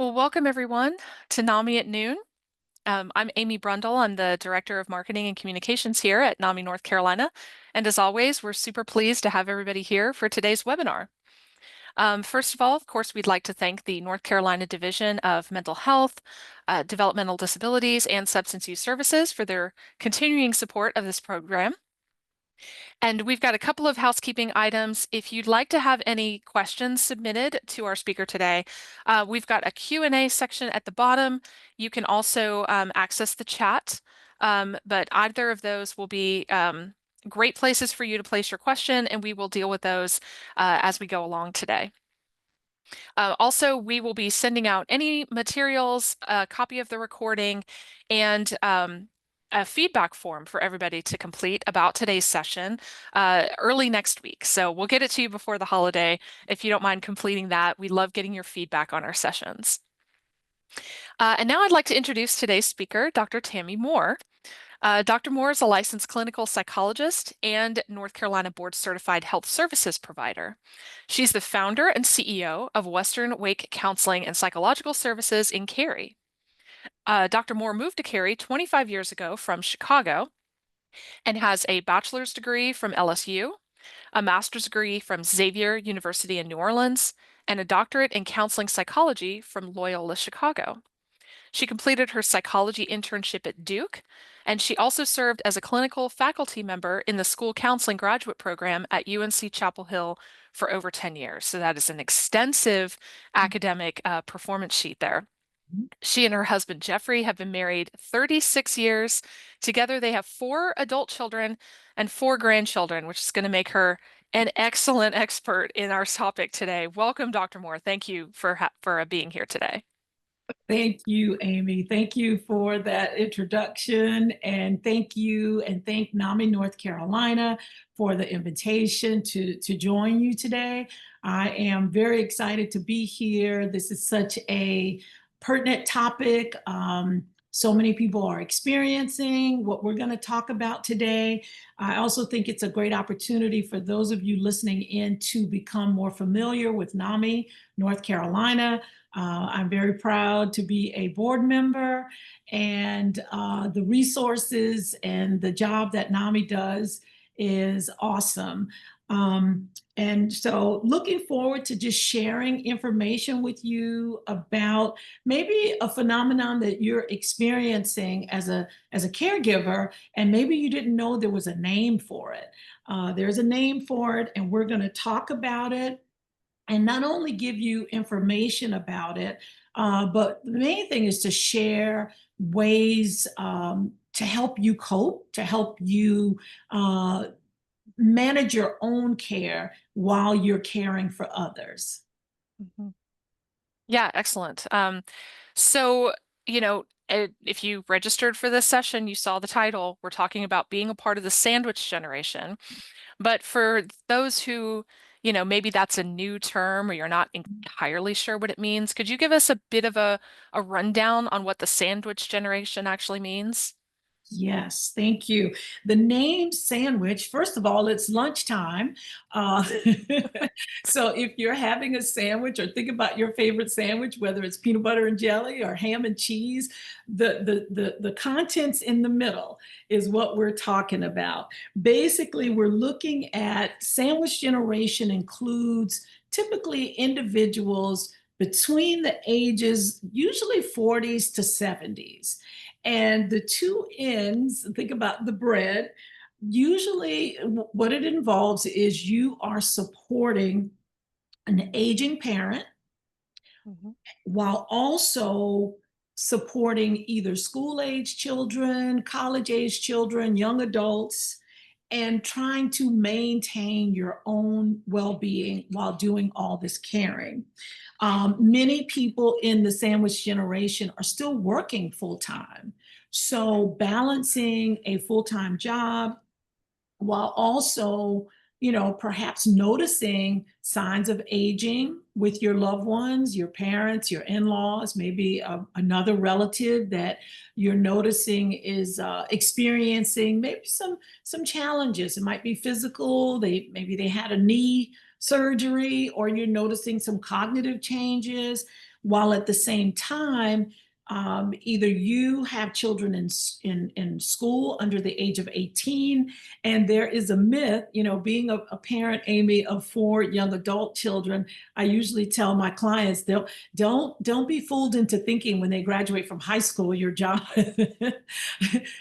Well, welcome everyone to NAMI at noon. I'm Amy Brundle. I'm the Director of Marketing and Communications here at NAMI North Carolina. And as always, we're super pleased to have everybody here for today's webinar. First of all, of course, we'd like to thank the North Carolina Division of Mental Health, Developmental Disabilities, and Substance Use Services for their continuing support of this program. And we've got a couple of housekeeping items. If you'd like to have any questions submitted to our speaker today, we've got a Q&A section at the bottom. You can also access the chat, but either of those will be great places for you to place your question, and we will deal with those as we go along today. Also, we will be sending out any materials, a copy of the recording, and a feedback form for everybody to complete about today's session early next week. So we'll get it to you before the holiday. If you don't mind completing that, we love getting your feedback on our sessions. And now I'd like to introduce today's speaker, Dr. Tammy Moore. Dr. Moore is a licensed clinical psychologist and North Carolina board certified health services provider. She's the founder and CEO of Western Wake Counseling and Psychological Services in Cary. Dr. Moore moved to Cary 25 years ago from Chicago and has a bachelor's degree from LSU, a master's degree from Xavier University in New Orleans, and a doctorate in counseling psychology from Loyola Chicago. She completed her psychology internship at Duke, and she also served as a clinical faculty member in the school counseling graduate program at UNC Chapel Hill for over 10 years. So that is an extensive academic performance sheet there. She and her husband, Jeffrey, have been married 36 years. Together, they have 4 adult children and 4 grandchildren, which is going to make her an excellent expert in our topic today. Welcome, Dr. Moore. Thank you for being here today. Thank you, Amy. Thank you for that introduction. And thank you and thank NAMI North Carolina for the invitation to join you today. I am very excited to be here. This is such a pertinent topic. So many people are experiencing what we're going to talk about today. I also think it's a great opportunity for those of you listening in to become more familiar with NAMI North Carolina. I'm very proud to be a board member, and the resources and the job that NAMI does is awesome. And so looking forward to just sharing information with you about maybe a phenomenon that you're experiencing as a caregiver, and maybe you didn't know there was a name for it. There's a name for it, and we're going to talk about it and not only give you information about it, but the main thing is to share ways to help you cope, to help you manage your own care while you're caring for others. Mm-hmm. Yeah, excellent. So, if you registered for this session, you saw the title. We're talking about being a part of the sandwich generation. But for those who, maybe that's a new term or you're not entirely sure what it means, could you give us a bit of a rundown on what the sandwich generation actually means? Yes, thank you. The name sandwich, first of all, it's lunchtime. Uh, so if you're having a sandwich or think about your favorite sandwich, whether it's peanut butter and jelly or ham and cheese, the contents in the middle is what we're talking about. Basically, we're looking at sandwich generation includes typically individuals between the ages, usually 40s to 70s. And the two ends, think about the bread, usually what it involves is you are supporting an aging parent Mhm. while also supporting either school-age children, college-age children, young adults, and trying to maintain your own well-being while doing all this caring. Many people in the sandwich generation are still working full-time. So balancing a full-time job while also, perhaps noticing signs of aging with your loved ones, your parents, your in-laws, maybe another relative that you're noticing is experiencing maybe some challenges. It might be physical. Maybe they had a knee surgery, or you're noticing some cognitive changes. while at the same time, either you have children in school under the age of 18, and there is a myth, being a parent, Amy, of 4 young adult children. I usually tell my clients, don't be fooled into thinking when they graduate from high school, your job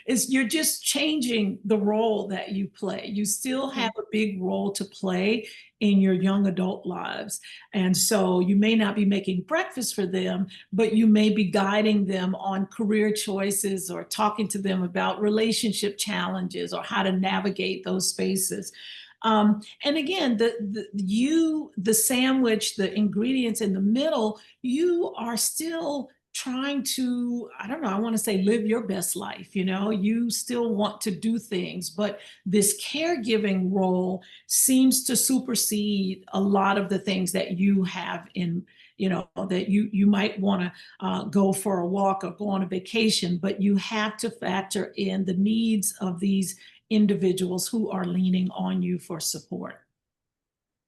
is you're just changing the role that you play. You still have Mhm. a big role to play in your young adult lives. And so you may not be making breakfast for them, but you may be guiding them on career choices or talking to them about relationship challenges or how to navigate those spaces. And again, the sandwich, the ingredients in the middle, you are still trying to, I don't know, I want to say live your best life. You still want to do things, but this caregiving role seems to supersede a lot of the things that you have in, that you might want to go for a walk or go on a vacation, but you have to factor in the needs of these individuals who are leaning on you for support.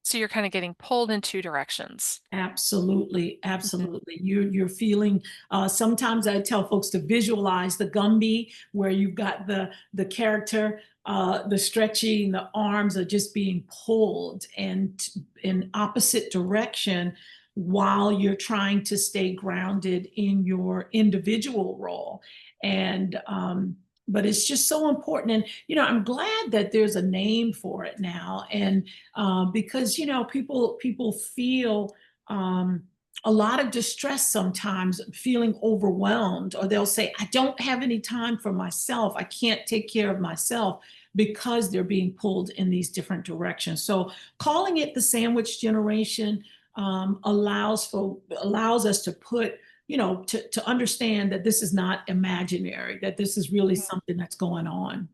So you're kind of getting pulled in two directions. Absolutely, Mhm. absolutely. You're feeling. Sometimes I tell folks to visualize the Gumby, where you've got the character, the stretching, the arms are just being pulled and in opposite direction, while you're trying to stay grounded in your individual role. And but it's just so important. And I'm glad that there's a name for it now. And because people feel um, a lot of distress sometimes, feeling overwhelmed, or they'll say, I don't have any time for myself. I can't take care of myself because they're being pulled in these different directions. So calling it the sandwich generation allows us to put, to understand that this is not imaginary, that this is really Mhm. something that's going on.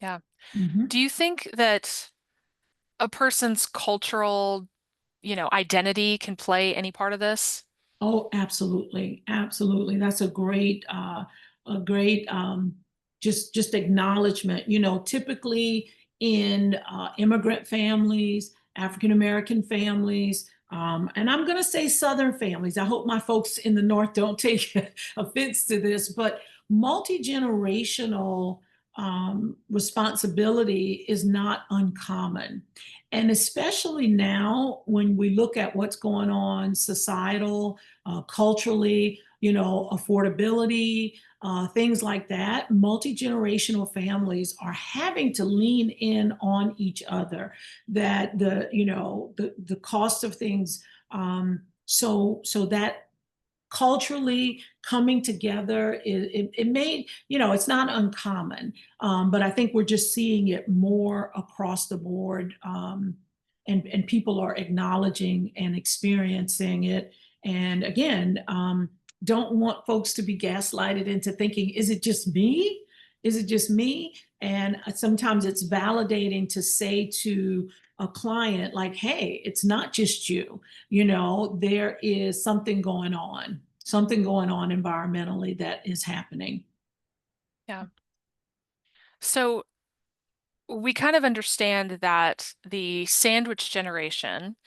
Yeah. Mhm. Do you think that a person's cultural, identity can play any part of this? Oh, absolutely, absolutely. That's a great, just acknowledgement. Typically in immigrant families, African American families, and I'm going to say Southern families. I hope my folks in the North don't take offense to this, but multi-generational responsibility is not uncommon. And especially now, when we look at what's going on societal, culturally, affordability, things like that, multi-generational families are having to lean in on each other. That the cost of things, so that culturally coming together, it made, it's not uncommon, but I think we're just seeing it more across the board, and people are acknowledging and experiencing it. And again, don't want folks to be gaslighted into thinking, is it just me? Is it just me? And sometimes it's validating to say to a client, like, hey, it's not just you. There is something going on environmentally that is happening. Yeah. So we kind of understand that the sandwich generation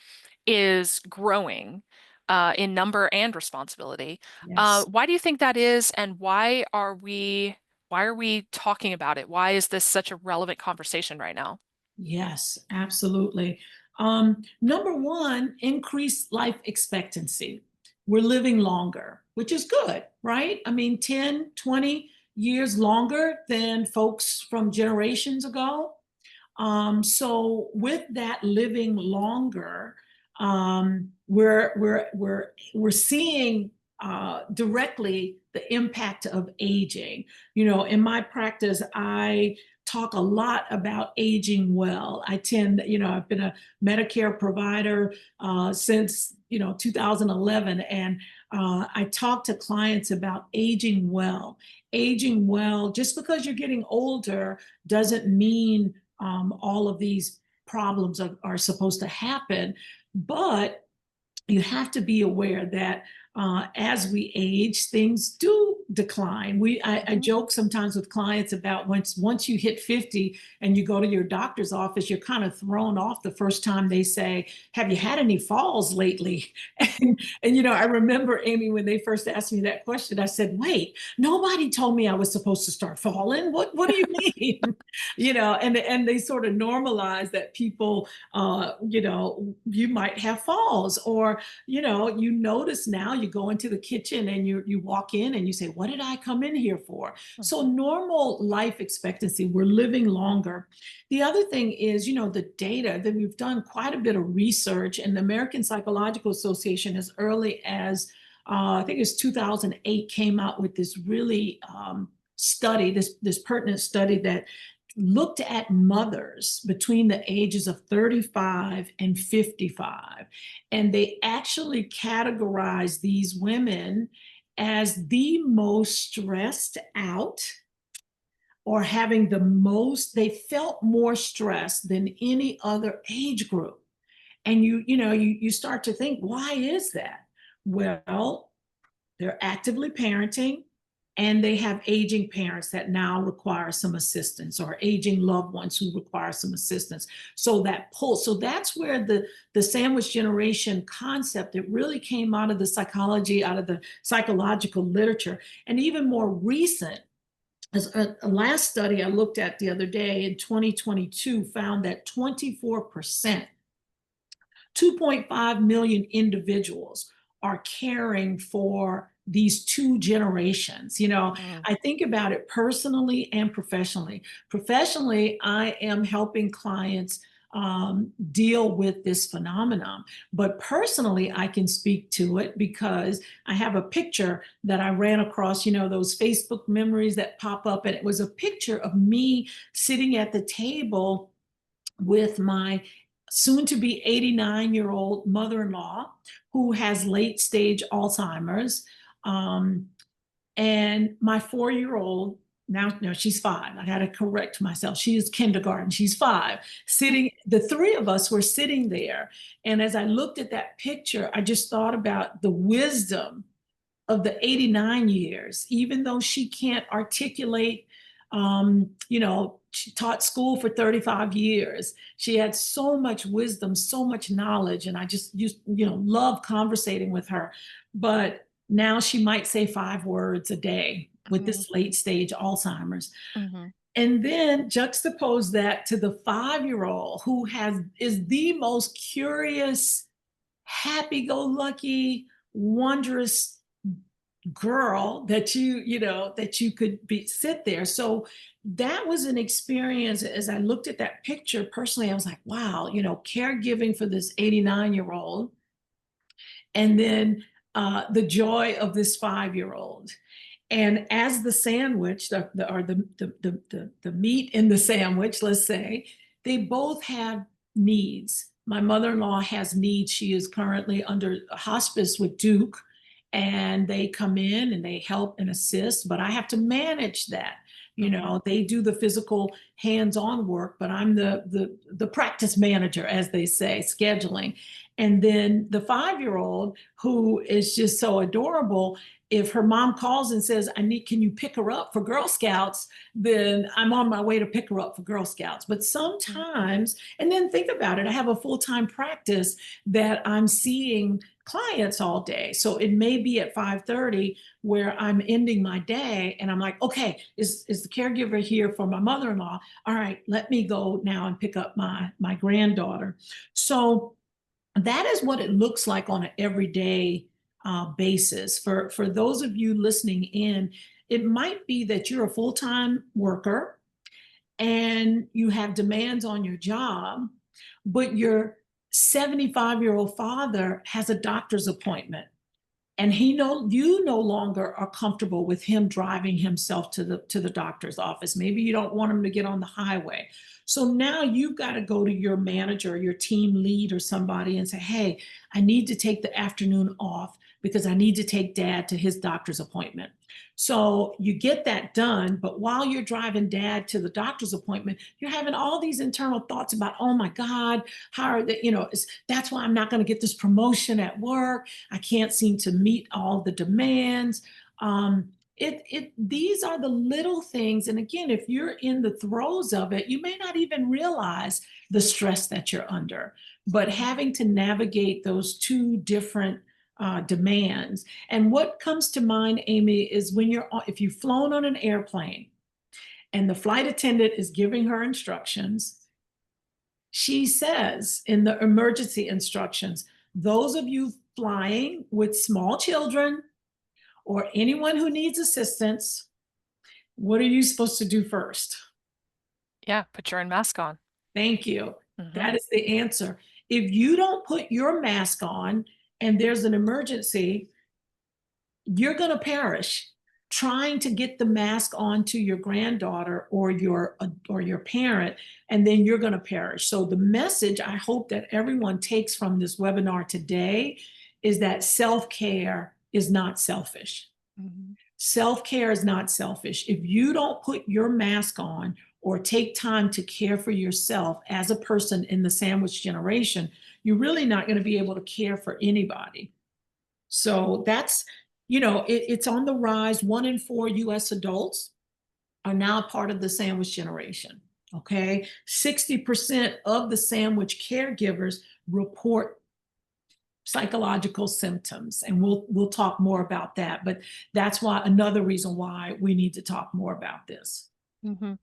is growing in number and responsibility. Yes. Why do you think that is, and why are we talking about it? Why is this such a relevant conversation right now? Yes, absolutely. Number one, increased life expectancy. We're living longer, which is good, right? I mean, 10, 20 years longer than folks from generations ago. So with that living longer, we're seeing directly the impact of aging. In my practice, I talk a lot about aging well. I've been a Medicare provider since 2011, and I talk to clients about aging well. Aging well, just because you're getting older doesn't mean all of these problems are supposed to happen. But you have to be aware that as we age, things do decline. I Mhm. joke sometimes with clients about once you hit 50 and you go to your doctor's office, you're kind of thrown off the first time they say, "Have you had any falls lately?" And I remember, Amy, when they first asked me that question, I said, "Wait, nobody told me I was supposed to start falling. What do you mean?" And they sort of normalize that people, you might have falls, or you notice now you go into the kitchen and you walk in and you say, what did I come in here for? So Mhm. normal life expectancy, we're living longer. The other thing is, the data that we've done quite a bit of research, and the American Psychological Association, as early as I think it's 2008, came out with this really study, this pertinent study that looked at mothers between the ages of 35 and 55. And they actually categorized these women as the most stressed out, or having the most, they felt more stressed than any other age group. And you start to think, why is that? Well, they're actively parenting, and they have aging parents that now require some assistance, or aging loved ones who require some assistance. So that pull, so that's where the sandwich generation concept, it really came out of the psychology, out of the psychological literature. And even more recent, as a last study I looked at the other day in 2022 found that 24%, 2.5 million individuals are caring for these two generations. Mm. I think about it personally and professionally. Professionally, I am helping clients deal with this phenomenon. But personally, I can speak to it because I have a picture that I ran across, those Facebook memories that pop up. And it was a picture of me sitting at the table with my soon to be 89-year-old mother in law who has late stage Alzheimer's. Um, and my 4-year-old, now, no, she's 5. I got to correct myself. She is kindergarten. She's 5. Sitting, the three of us were sitting there. And as I looked at that picture, I just thought about the wisdom of the 89 years, even though she can't articulate, she taught school for 35 years. She had so much wisdom, so much knowledge, and I just love conversating with her. But now she might say 5 words a day with Mm. this late stage Alzheimer's. Mhm. And then juxtapose that to the 5-year-old who is the most curious, happy-go-lucky, wondrous girl that you could be sit there. So that was an experience. As I looked at that picture personally, I was like, wow, caregiving for this 89-year-old, and then the joy of this 5-year-old. And as the sandwich, or the meat in the sandwich, let's say, they both have needs. My mother-in-law has needs. She is currently under hospice with Duke, and they come in and they help and assist, but I have to manage that. Mhm. They do the physical hands-on work, but I'm the practice manager, as they say, scheduling. And then the 5-year-old, who is just so adorable, if her mom calls and says, can you pick her up for Girl Scouts? Then I'm on my way to pick her up for Girl Scouts. But Mm. sometimes, and then think about it, I have a full-time practice that I'm seeing clients all day. So it may be at 5:30 where I'm ending my day and I'm like, okay, is the caregiver here for my mother-in-law? All right, let me go now and pick up my granddaughter. So that is what it looks like on an everyday basis. For those of you listening in, it might be that you're a full-time worker and you have demands on your job, but your 75-year-old father has a doctor's appointment, and you no longer are comfortable with him driving himself to the doctor's office. Maybe you don't want him to get on the highway. So now you've got to go to your manager, your team lead, or somebody and say, hey, I need to take the afternoon off because I need to take dad to his doctor's appointment. So you get that done, but while you're driving dad to the doctor's appointment, you're having all these internal thoughts about, oh my God, how are they, that's why I'm not going to get this promotion at work. I can't seem to meet all the demands. These are the little things. And again, if you're in the throes of it, you may not even realize the stress that you're under, but having to navigate those two different demands. And what comes to mind, Amy, is if you've flown on an airplane and the flight attendant is giving her instructions, she says in the emergency instructions, those of you flying with small children or anyone who needs assistance, what are you supposed to do first? Yeah, put your own mask on. Thank you. Hmm. That is the answer. If you don't put your mask on and there's an emergency, you're going to perish trying to get the mask onto your granddaughter or your parent, and then you're going to perish. So the message I hope that everyone takes from this webinar today is that self-care is not selfish. Hmm. Self-care is not selfish. If you don't put your mask on or take time to care for yourself as a person in the sandwich generation, you're really not going to be able to care for anybody. So it's on the rise. 1 in 4 US adults are now part of the sandwich generation. Okay. 60% of the sandwich caregivers report psychological symptoms. And we'll talk more about that. But that's why another reason why we need to talk more about this. Hmm.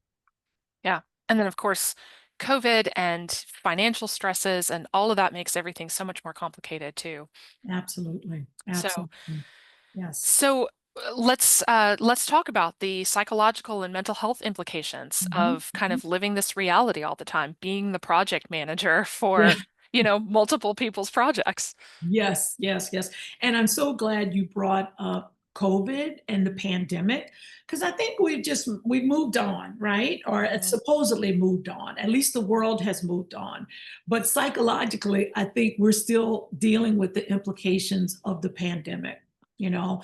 Yeah. And then, of course, COVID and financial stresses and all of that makes everything so much more complicated too. Absolutely. So, Absolutely. Yes. let's talk about the psychological and mental health implications Mhm, of kind mhm. of living this reality all the time, being the project manager Yeah. for, multiple people's projects. Yes, yes, yes. And I'm so glad you brought up COVID and the pandemic, because I think we've moved on, right? Or it's Hmm. supposedly moved on. At least the world has moved on. But psychologically, I think we're still dealing with the implications of the pandemic. You know,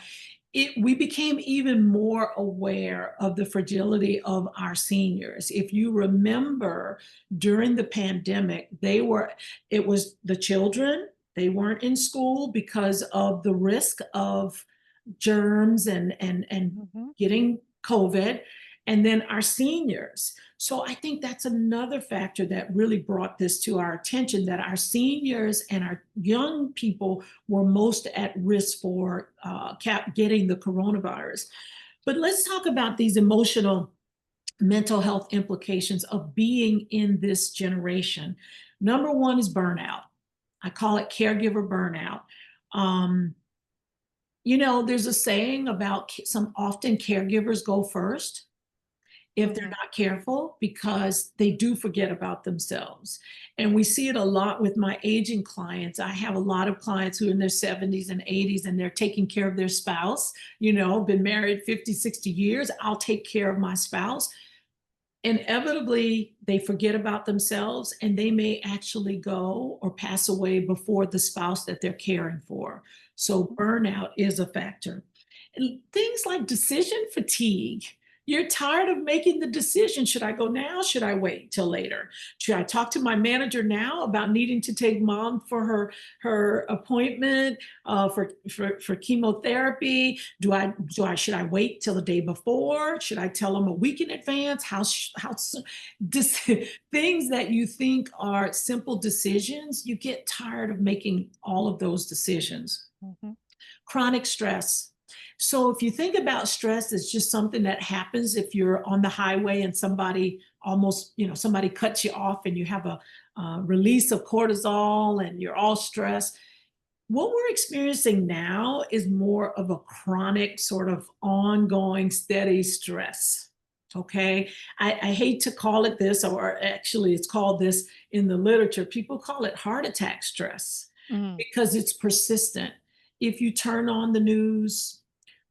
we became even more aware of the fragility of our seniors. If you remember, during the pandemic, it was the children, they weren't in school because of the risk of germs and Hmm. getting COVID, and then our seniors. So I think that's another factor that really brought this to our attention, that our seniors and our young people were most at risk for getting the coronavirus. But let's talk about these emotional mental health implications of being in this generation. Number one is burnout. I call it caregiver burnout. Um, there's a saying about some often caregivers go first if they're Hmm. not careful, because they do forget about themselves. And we see it a lot with my aging clients. I have a lot of clients who are in their 70s and 80s and they're taking care of their spouse, been married 50, 60 years. I'll take care of my spouse. Inevitably, they forget about themselves and they may actually go or pass away before the spouse that they're caring for. So burnout is a factor. And things like decision fatigue. You're tired of making the decision. Should I go now? Should I wait till later? Should I talk to my manager now about needing to take mom for her appointment for chemotherapy? Should I wait till the day before? Should I tell them a week in advance? Things that you think are simple decisions, you get tired of making all of those decisions. Hmm. Chronic stress. So if you think about stress as just something that happens if you're on the highway and somebody cuts you off and you have a release of cortisol and you're all stressed, what we're experiencing now is more of a chronic, sort of ongoing, steady stress. Okay. I hate to call it this, or actually, it's called this in the literature. People call it heart attack stress Mm. because it's persistent. If you turn on the news,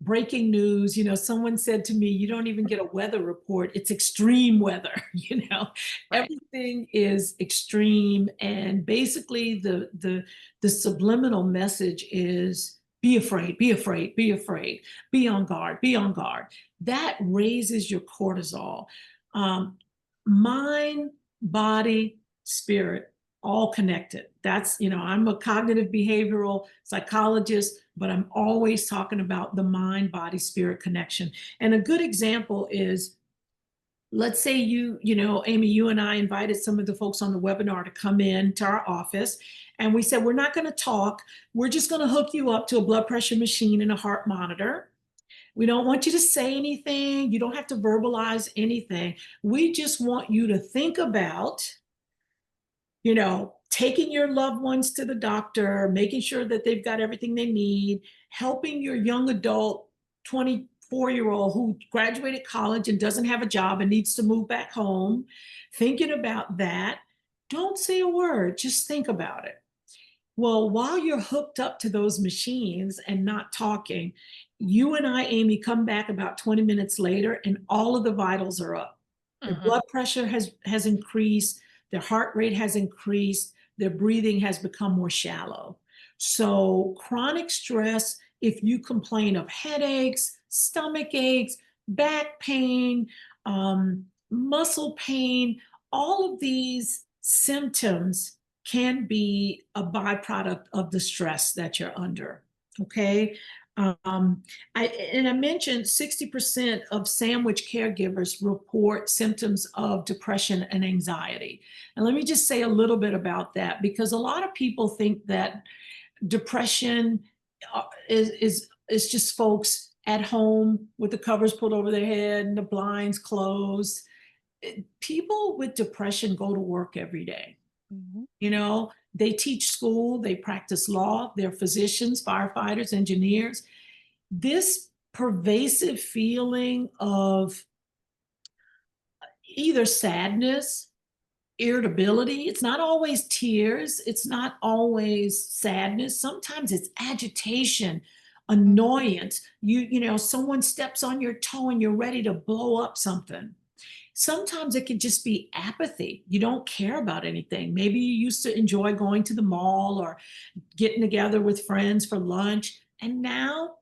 breaking news, someone said to me, you don't even get a weather report, it's extreme weather. Right. Everything is extreme. And basically the subliminal message is Be afraid, be afraid, be afraid, be on guard, be on guard. That raises your cortisol. Um, Mind, body, spirit, all connected. That's, I'm a cognitive behavioral psychologist, but I'm always talking about the mind, body, spirit connection. And a good example is, let's say Amy, you and I invited some of the folks on the webinar to come in to our office. And we said, we're not going to talk. We're just going to hook you up to a blood pressure machine and a heart monitor. We don't want you to say anything. You don't have to verbalize anything. We just want you to think about, taking your loved ones to the doctor, making sure that they've got everything they need, helping your young adult 24-year-old who graduated college and doesn't have a job and needs to move back home, thinking about that. Don't say a word, just think about it. Well, while you're hooked up to those machines and not talking, you and I, Amy, come back about 20 minutes later and all of the vitals are up. Their Hmm. blood pressure has increased, their heart rate has increased, their breathing has become more shallow. So chronic stress, if you complain of headaches, stomach aches, back pain, muscle pain, all of these symptoms can be a byproduct of the stress that you're under. Okay. I mentioned 60% of sandwich caregivers report symptoms of depression and anxiety. And let me just say a little bit about that, because a lot of people think that depression is just folks at home with the covers pulled over their head and the blinds closed. People with depression go to work every day. Hmm. They teach school, they practice law, they're physicians, firefighters, engineers. This pervasive feeling of either sadness, irritability, it's not always tears, it's not always sadness. Sometimes it's agitation, annoyance. Someone steps on your toe and you're ready to blow up something. Sometimes it can just be apathy. You don't care about anything. Maybe you used to enjoy going to the mall or getting together with friends for lunch. And now,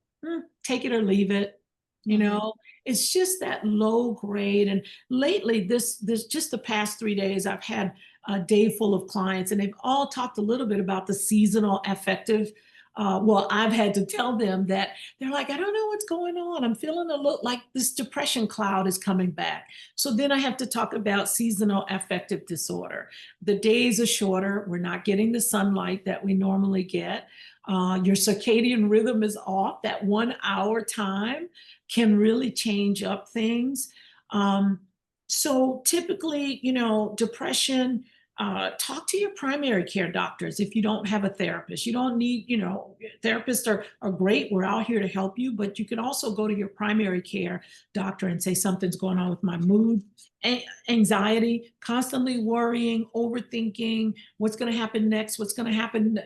take it or leave it. You Hmm. know, it's just that low grade. And lately, this just the past 3 days, I've had a day full of clients, and they've all talked a little bit about the seasonal affective. Well, I've had to tell them that they're like, I don't know what's going on. I'm feeling a little like this depression cloud is coming back. So then I have to talk about seasonal affective disorder. The days are shorter. We're not getting the sunlight that we normally get. Your circadian rhythm is off. That 1 hour time can really change up things. Um, so typically, depression, talk to your primary care doctors if you don't have a therapist. You don't need, therapists are great. We're out here to help you, but you can also go to your primary care doctor and say something's going on with my mood, anxiety, constantly worrying, overthinking, what's going to happen next, what's going to happen,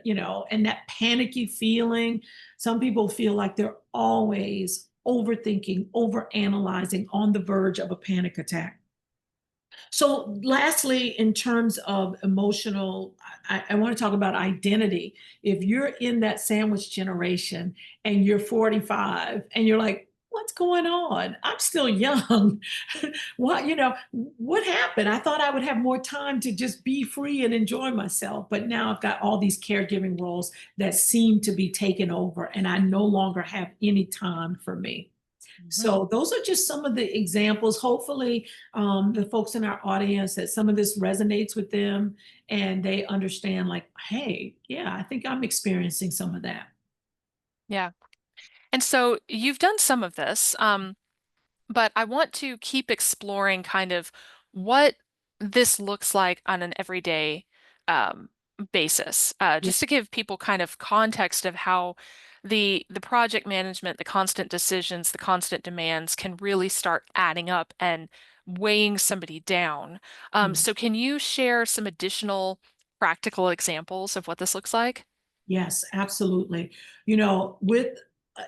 and that panicky feeling. Some people feel like they're always overthinking, overanalyzing, on the verge of a panic attack. So, lastly, in terms of emotional, I want to talk about identity. If you're in that sandwich generation and you're 45 and you're like, what's going on? I'm still young. What happened? I thought I would have more time to just be free and enjoy myself. But now I've got all these caregiving roles that seem to be taken over, and I no longer have any time for me. Hmm. So those are just some of the examples. Hopefully, the folks in our audience, that some of this resonates with them and they understand, like, hey, yeah, I think I'm experiencing some of that. Yeah. And so you've done some of this. But I want to keep exploring kind of what this looks like on an everyday um, basis, Yeah. just to give people kind of context of how the project management, the constant decisions, the constant demands can really start adding up and weighing somebody down. Mm. So can you share some additional practical examples of what this looks like? Yes, absolutely. With,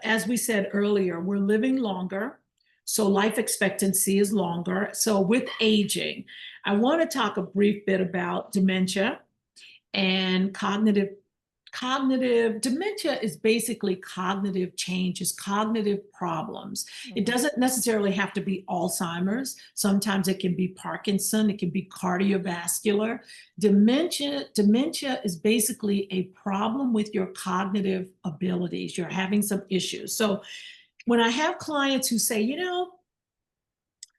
as we said earlier, we're living longer. So life expectancy is longer. So with aging, I want to talk a brief bit about dementia and Cognitive dementia is basically cognitive changes, cognitive problems. It Mhm. doesn't necessarily have to be Alzheimer's. Sometimes it can be Parkinson, it can be cardiovascular. Dementia is basically a problem with your cognitive abilities. You're having some issues. So when I have clients who say,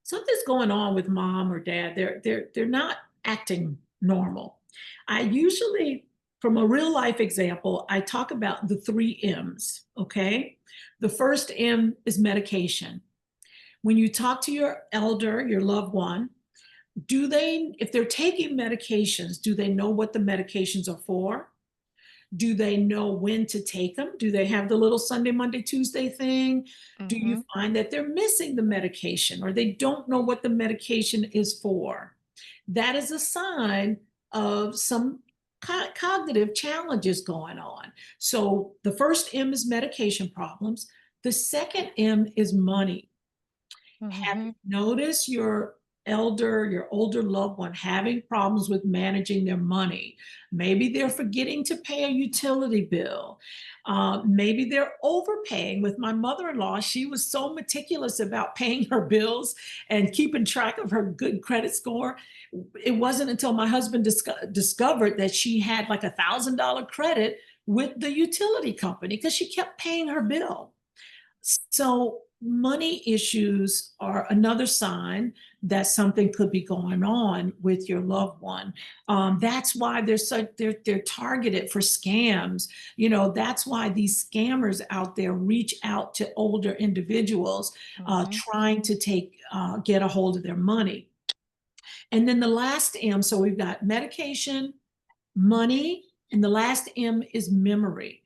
something's going on with mom or dad, they're not acting normal. I usually, from a real life example, I talk about the three M's. Okay, the first M is medication. When you talk to your elder, your loved one, do they, if they're taking medications, do they know what the medications are for? Do they know when to take them? Do they have the little Sunday, Monday, Tuesday thing? Do you Mhm. find that they're missing the medication or they don't know what the medication is for? That is a sign of some cognitive challenges going on. So the first M is medication problems. The second M is money. Have you Mhm. noticed your older loved one having problems with managing their money? Maybe they're forgetting to pay a utility bill. Maybe they're overpaying. With my mother-in-law, she was so meticulous about paying her bills and keeping track of her good credit score. It wasn't until my husband discovered that she had like $1,000 credit with the utility company because she kept paying her bill. So money issues are another sign that something could be going on with your loved one. That's why they're targeted for scams. That's why these scammers out there reach out to older individuals Mhm. trying to get a hold of their money. And then the last M, so we've got medication, money, and the last M is memory.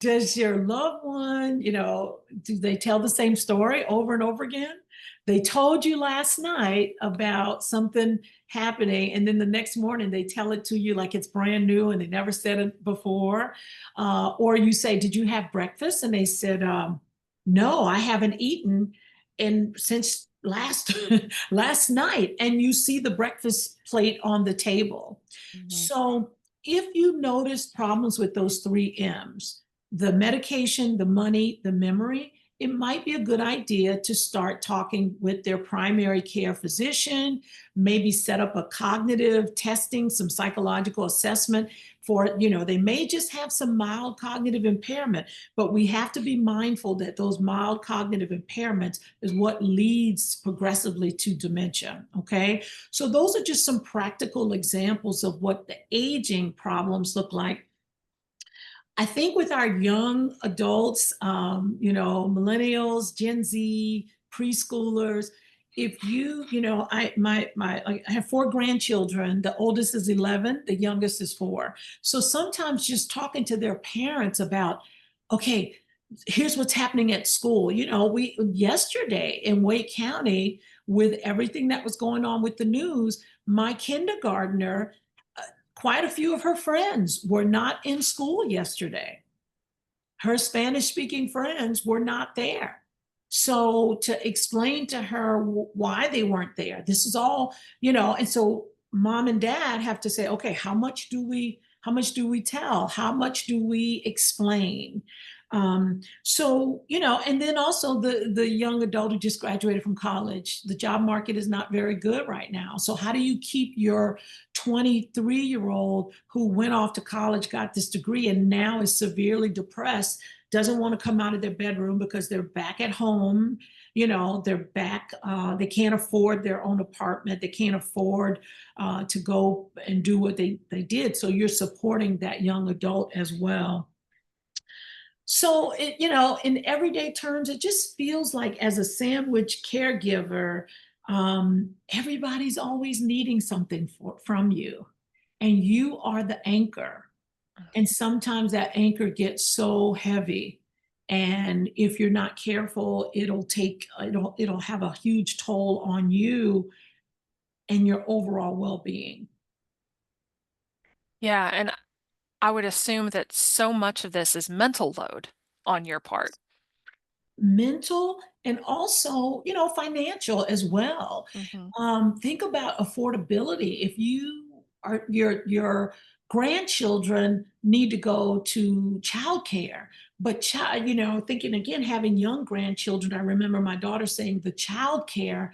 Does your loved one, do they tell the same story over and over again? They told you last night about something happening, and then the next morning they tell it to you like it's brand new and they never said it before. Or you say, "Did you have breakfast?" And they said, "No, I haven't eaten and since last night." And you see the breakfast plate on the table. Mhm. So if you notice problems with those three M's, the medication, the money, the memory, it might be a good idea to start talking with their primary care physician, maybe set up a cognitive testing, some psychological assessment for, they may just have some mild cognitive impairment, but we have to be mindful that those mild cognitive impairments is what leads progressively to dementia. Okay. So those are just some practical examples of what the aging problems look like. I think with our young adults, millennials, Gen Z, preschoolers, if I have four grandchildren. The oldest is 11, the youngest is 4. So sometimes just talking to their parents about, okay, here's what's happening at school. We yesterday in Wake County, with everything that was going on with the news, my kindergartner, quite a few of her friends were not in school yesterday. Her Spanish speaking friends were not there. So to explain to her why they weren't there, this is all, and so mom and dad have to say, okay, how much do we tell? How much do we explain? So, and then also the young adult who just graduated from college, the job market is not very good right now. So how do you keep your 23-year-old who went off to college, got this degree, and now is severely depressed, doesn't want to come out of their bedroom because they're back at home, they're back, they can't afford their own apartment, they can't afford to go and do what they did. So you're supporting that young adult as well. So in everyday terms, it just feels like as a sandwich caregiver, everybody's always needing something from you, and you are the anchor. And sometimes that anchor gets so heavy, and if you're not careful, it'll have a huge toll on you and your overall well-being. Yeah, and I would assume that so much of this is mental load on your part. Mental and also, financial as well. Mhm. Think about affordability. If you are your grandchildren need to go to childcare. But child, thinking again, having young grandchildren, I remember my daughter saying the childcare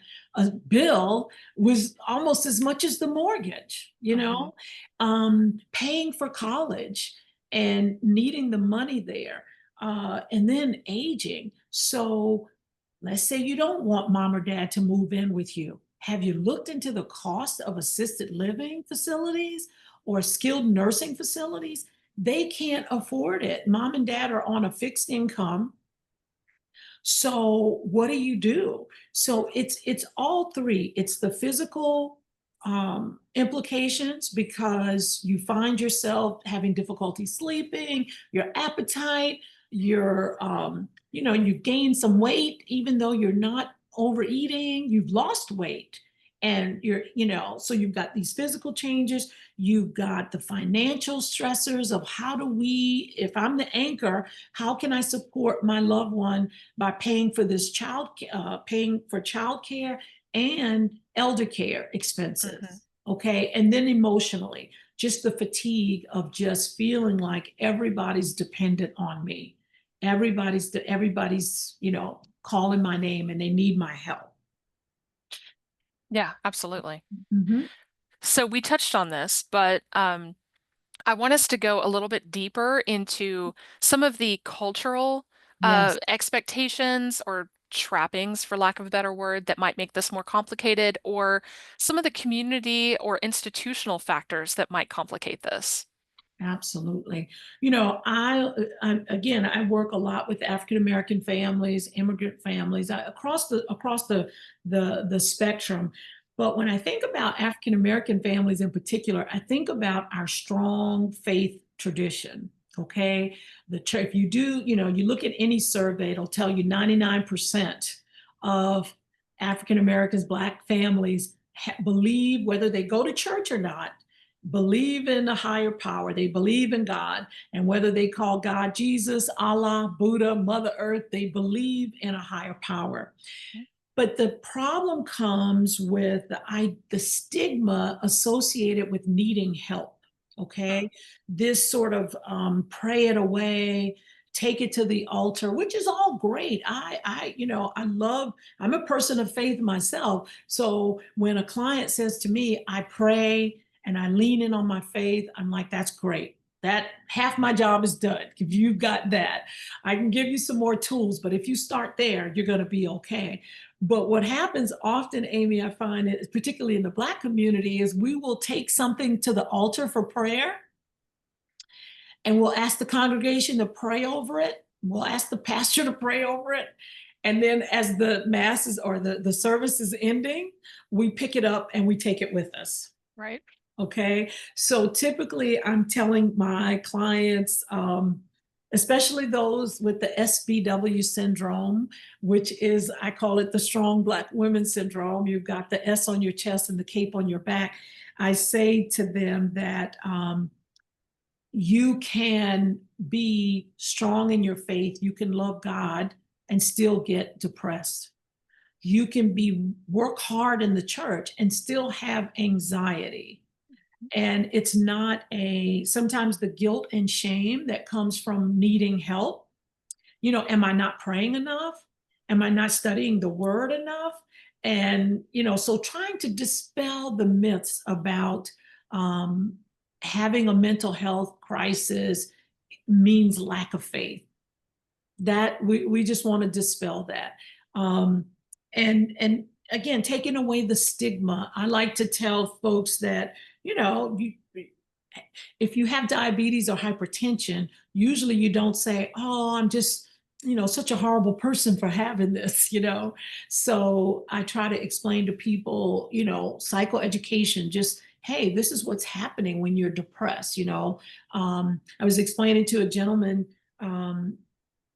bill was almost as much as the mortgage, Hmm. paying for college and needing the money there, and then aging. So let's say you don't want mom or dad to move in with you. Have you looked into the cost of assisted living facilities or skilled nursing facilities? They can't afford it. Mom and dad are on a fixed income. So what do you do? So it's all three. It's the physical implications because you find yourself having difficulty sleeping, your appetite, you've gained some weight, even though you're not overeating, you've lost weight. And so you've got these physical changes, you've got the financial stressors of how do we, if I'm the anchor, how can I support my loved one by paying for paying for childcare and elder care Hmm. expenses. Okay. And then emotionally, just the fatigue of just feeling like everybody's dependent on me. Everybody's, calling my name and they need my help. Yeah, absolutely. Mhm. So we touched on this, but I want us to go a little bit deeper into some of the cultural Yes, expectations or trappings, for lack of a better word, that might make this more complicated, or some of the community or institutional factors that might complicate this. absolutely. I work a lot with African American families, immigrant families, across the spectrum. But when I think about African American families in particular, I think about our strong faith tradition. Okay, the church. If you do, you look at any survey, it'll tell you 99% of African Americans, Black families believe, whether they go to church or not, believe in a higher power. They believe in God. And whether they call God Jesus, Allah, Buddha, Mother Earth, they believe in a higher power. But the problem comes with the stigma associated with needing help. Mm-hmm. Okay. This sort of pray it away, take it to the altar, which is all great. I'm a person of faith myself. So when a client says to me, I pray and I lean in on my faith, I'm like, that's great. That half my job is done. If you've got that, I can give you some more tools, but if you start there, you're going to be okay. But what happens often, Amy, I find it, particularly in the Black community, is we will take something to the altar for prayer and we'll ask the congregation to pray over it. We'll ask the pastor to pray over it. And then as the masses or the service is ending, we pick it up and we take it with us. Right. Okay. So typically, I'm telling my clients, especially those with the SBW syndrome, which is, I call it the strong Black women syndrome. You've got the S on your chest and the cape on your back. I say to them that you can be strong in your faith, you can love God and still get depressed. You can be work hard in the church and still have anxiety, and it's not sometimes the guilt and shame that comes from needing help. Am I not praying enough? Am I not studying the word enough? And so trying to dispel the myths about um, having a mental health crisis means lack of faith. That we just want to dispel that. And again, taking away the stigma. I like to tell folks that if you have diabetes or hypertension, usually you don't say, oh, I'm just such a horrible person for having this. So I try to explain to people, psychoeducation, just hey, this is what's happening when you're depressed. I was explaining to a gentleman a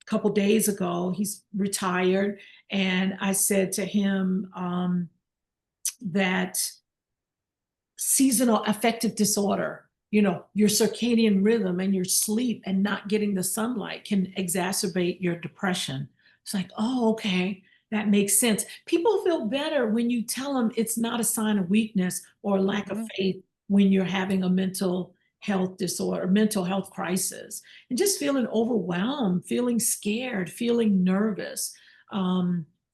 couple days ago. He's retired, and I said to him that seasonal affective disorder, your circadian rhythm and your sleep and not getting the sunlight can exacerbate your depression. It's like, oh, okay, that makes sense. People feel better when you tell them it's not a sign of weakness or lack of Hmm. faith when you're having a mental health disorder, mental health crisis, and just feeling overwhelmed, feeling scared, feeling nervous.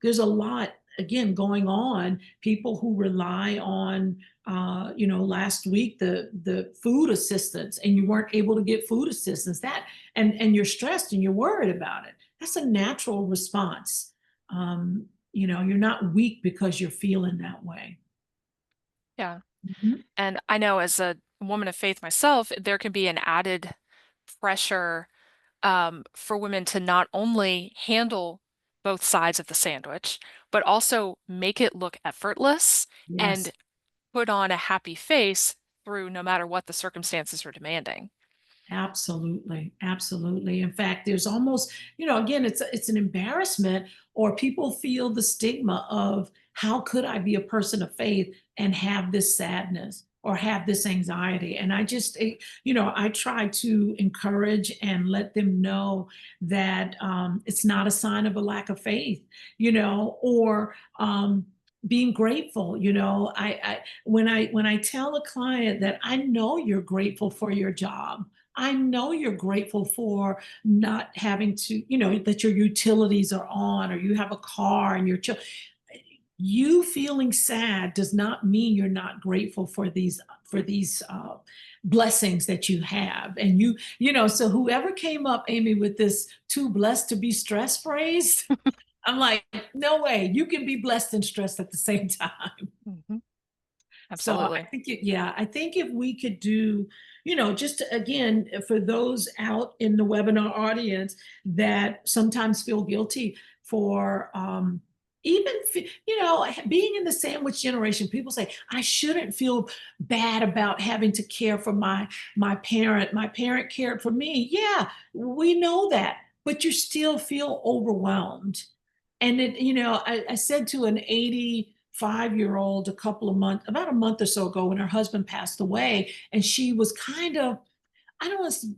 There's a lot, again, going on. People who rely on, last week, the food assistance, and you weren't able to get food assistance. That and you're stressed and you're worried about it. That's a natural response. You're not weak because you're feeling that way. Yeah. Mhm. And I know as a woman of faith myself, there can be an added pressure for women to not only handle both sides of the sandwich, but also make it look effortless Yes. and put on a happy face through no matter what the circumstances are demanding. Absolutely, absolutely. In fact, there's almost, again, it's an embarrassment, or people feel the stigma of how could I be a person of faith and have this sadness or have this anxiety? And I just, I try to encourage and let them know that it's not a sign of a lack of faith, or being grateful. When I tell a client that I know you're grateful for your job, I know you're grateful for not having to, that your utilities are on, or you have a car and you feeling sad does not mean you're not grateful for these blessings that you have. And so whoever came up, Amy, with this "too blessed to be stressed" phrase, I'm like, no way, you can be blessed and stressed at the same time. Mhm. So I Absolutely. think yeah, I think if we could do, just again, for those out in the webinar audience that sometimes feel guilty for even being in the sandwich generation. People say I shouldn't feel bad about having to care for my parent. My parent cared for me. Yeah, we know that, but you still feel overwhelmed. And I said to an 85-year-old about a month or so ago, when her husband passed away, and she was kind of, I don't want to,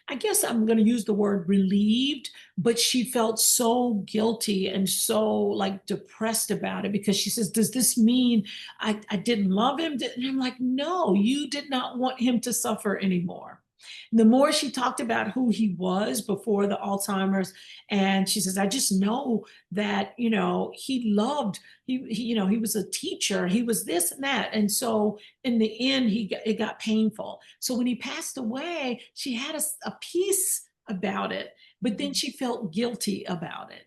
I guess I'm going to use the word relieved, but she felt so guilty and so like depressed about it, because she says, does this mean I didn't love him? And I'm like, no, you did not want him to suffer anymore. The more she talked about who he was before the Alzheimer's, and she says, I just know that, he loved, he was a teacher, he was this and that. And so in the end, it got painful. So when he passed away, she had a peace about it, but then Mhm. she felt guilty about it.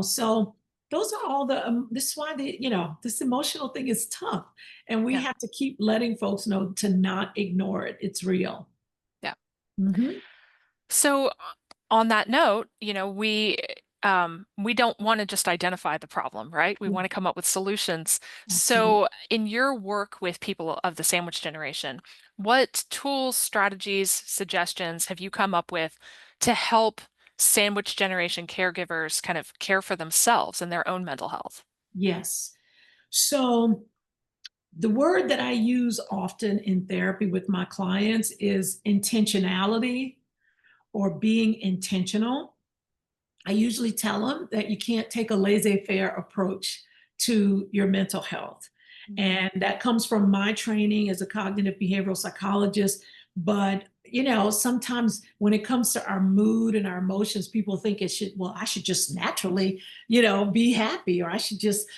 So those are all this is why this emotional thing is tough, and we Yeah. have to keep letting folks know to not ignore it. It's real. Yeah. Hmm. So on that note, we don't want to just identify the problem, right? We want to come up with solutions. Absolutely. So in your work with people of the sandwich generation, what tools, strategies, suggestions have you come up with to help sandwich generation caregivers kind of care for themselves and their own mental health? Yes. So the word that I use often in therapy with my clients is intentionality, or being intentional. I usually tell them that you can't take a laissez-faire approach to your mental health. Mhm. And that comes from my training as a cognitive behavioral psychologist. But, sometimes when it comes to our mood and our emotions, people think I should just naturally, be happy, or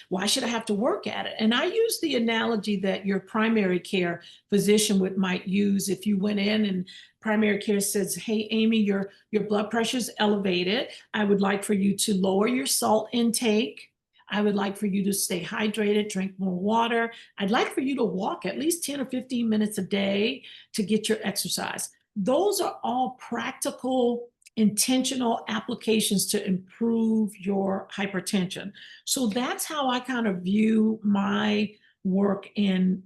why should I have to work at it? And I use the analogy that your primary care physician might use. If you went in and primary care says, hey, Amy, your blood pressure is elevated. I would like for you to lower your salt intake. I would like for you to stay hydrated, drink more water. I'd like for you to walk at least 10 or 15 minutes a day to get your exercise. Those are all practical, intentional applications to improve your hypertension. So that's how I kind of view my work in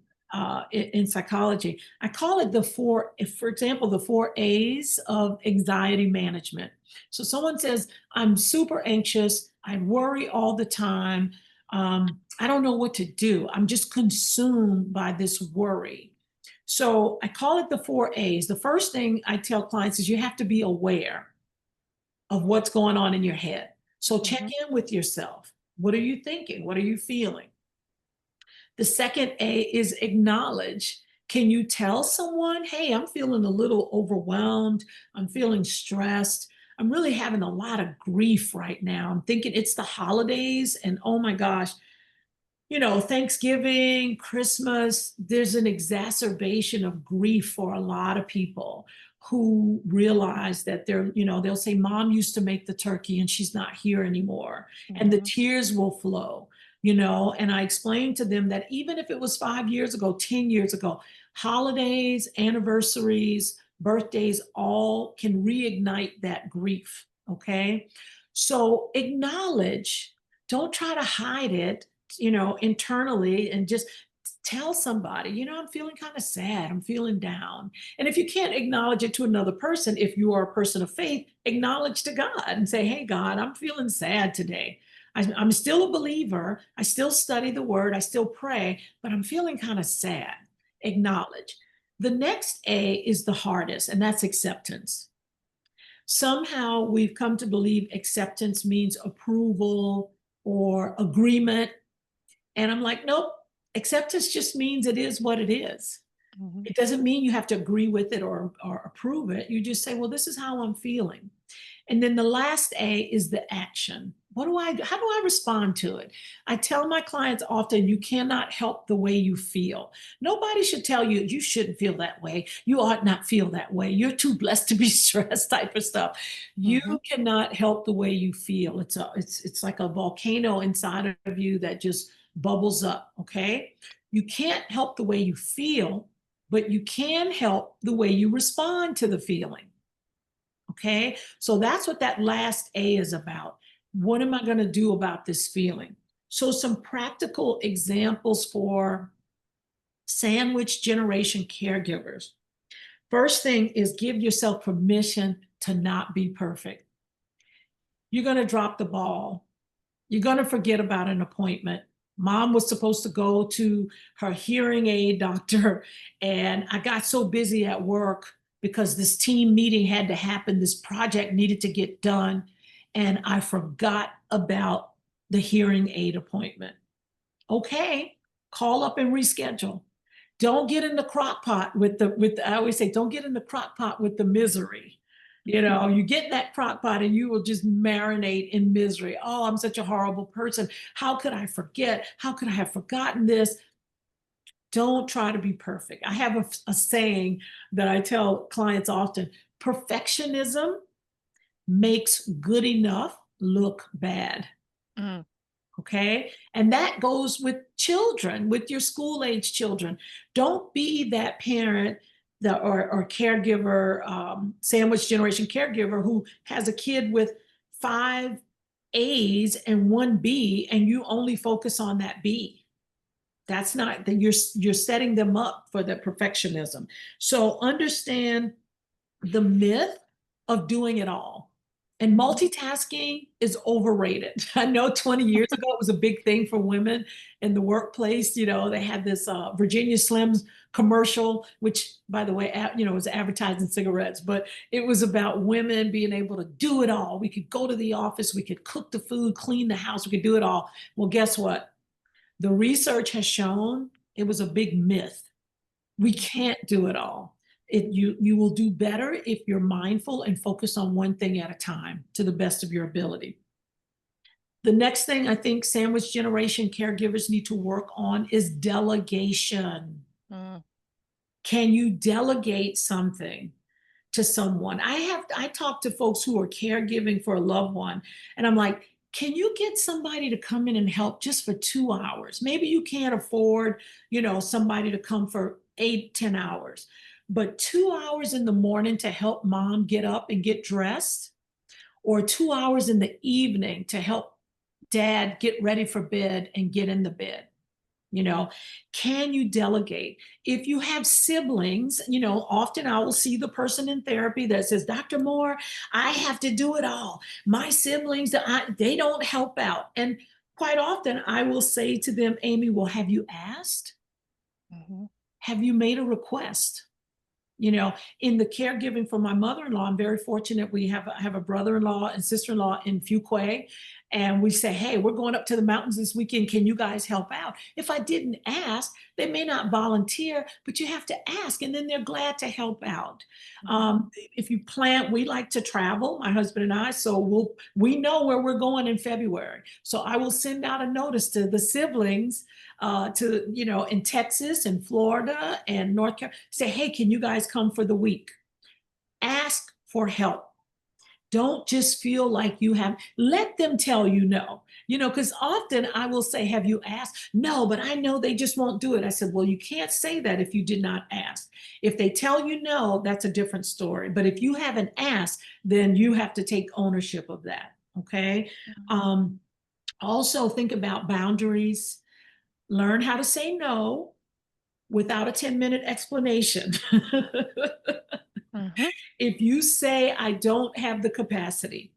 psychology. I call it for example, the 4 A's of anxiety management. So someone says, I'm super anxious, I worry all the time, I don't know what to do, I'm just consumed by this worry. So I call it the 4 A's. The first thing I tell clients is you have to be aware of what's going on in your head. So check Mhm. in with yourself. What are you thinking? What are you feeling? The second A is acknowledge. Can you tell someone, hey, I'm feeling a little overwhelmed, I'm feeling stressed, I'm really having a lot of grief right now. I'm thinking it's the holidays, and oh my gosh, Thanksgiving, Christmas, there's an exacerbation of grief for a lot of people who realize that they'll say, Mom used to make the turkey and she's not here anymore. And the Hmm. tears will flow, and I explained to them that even if it was 5 years ago, 10 years ago, holidays, anniversaries, birthdays all can reignite that grief. Okay. So acknowledge, don't try to hide it, internally, and just tell somebody, I'm feeling kind of sad, I'm feeling down. And if you can't acknowledge it to another person, if you are a person of faith, acknowledge to God and say, hey, God, I'm feeling sad today. I'm still a believer. I still study the word. I still pray, but I'm feeling kind of sad. Acknowledge. The next A is the hardest, and that's acceptance. Somehow we've come to believe acceptance means approval or agreement, and I'm like, nope, acceptance just means it is what it is. Hmm. It doesn't mean you have to agree with it or approve it. You just say, well, this is how I'm feeling. And then the last A is the action. What do I do? How do I respond to it? I tell my clients often, you cannot help the way you feel. Nobody should tell you you shouldn't feel that way. You ought not feel that way. You're too blessed to be stressed type of stuff. You Hmm. cannot help the way you feel. It's like a volcano inside of you that just bubbles up, okay? You can't help the way you feel, but you can help the way you respond to the feeling. Okay. So that's what that last A is about. What am I going to do about this feeling? So, some practical examples for sandwich generation caregivers. First thing is give yourself permission to not be perfect. You're going to drop the ball. You're going to forget about an appointment. Mom was supposed to go to her hearing aid doctor, and I got so busy at work because this team meeting had to happen. This project needed to get done, and I forgot about the hearing aid appointment. Okay, call up and reschedule. Don't get in the crock pot I always say, don't get in the crock pot with the misery. You get in that crock pot and you will just marinate in misery. Oh, I'm such a horrible person. How could I forget? How could I have forgotten this? Don't try to be perfect. I have a saying that I tell clients often: perfectionism makes good enough look bad. Hmm. Okay. And that goes with children, with your school age children. Don't be that parent or caregiver, sandwich generation caregiver who has a kid with five A's and one B, and you only focus on that B. That's not that you're setting them up for the perfectionism. So understand the myth of doing it all. And Hmm. multitasking is overrated. I know 20 years ago it was a big thing for women in the workplace. They had this Virginia Slims commercial, which, by the way, was advertising cigarettes, but it was about women being able to do it all. We could go to the office, we could cook the food, clean the house, we could do it all. Well, guess what? The research has shown it was a big myth. We Hmm. can't do it all. You will do better if you're mindful and focus on one thing at a time to the best of your ability. The next thing I think sandwich generation caregivers need to work on is delegation. Hmm. Can you delegate something to someone? I talk to folks who are caregiving for a loved one, and I'm like, can you get somebody to come in and help just for 2 hours? Maybe you can't afford, somebody to come for 8, 10 hours, but 2 hours in the morning to help mom get up and get dressed, or 2 hours in the evening to help dad get ready for bed and get in the bed. you know can you delegate? If you have siblings, often I will see the person in therapy that says, Dr. Moore, I have to do it all. My siblings, they don't help out. And quite often I will say to them, Amy, well, have you asked? Hmm. Have you made a request? you know in the caregiving for my mother-in-law, I'm very fortunate. We have a brother-in-law and sister-in-law in Fuquay, and we say, hey, we're going up to the mountains this weekend. Can you guys help out? If I didn't ask, they may not volunteer, but you have to ask, and then they're glad to help out. If you plan, we like to travel, my husband and I, so we know where we're going in February. So I will send out a notice to the siblings to, in Texas and Florida and North Carolina, say, hey, can you guys come for the week? Ask for help. Don't just feel like you have, let them tell you no. Because often I will say, have you asked? No, but I know they just won't do it. I said, well, you can't say that if you did not ask. If they tell you no, that's a different story. But if you haven't asked, then you have to take ownership of that. Okay. Um, Also, think about boundaries. Learn how to say no without a 10-minute explanation. Mm-hmm. If you say, I don't have the capacity,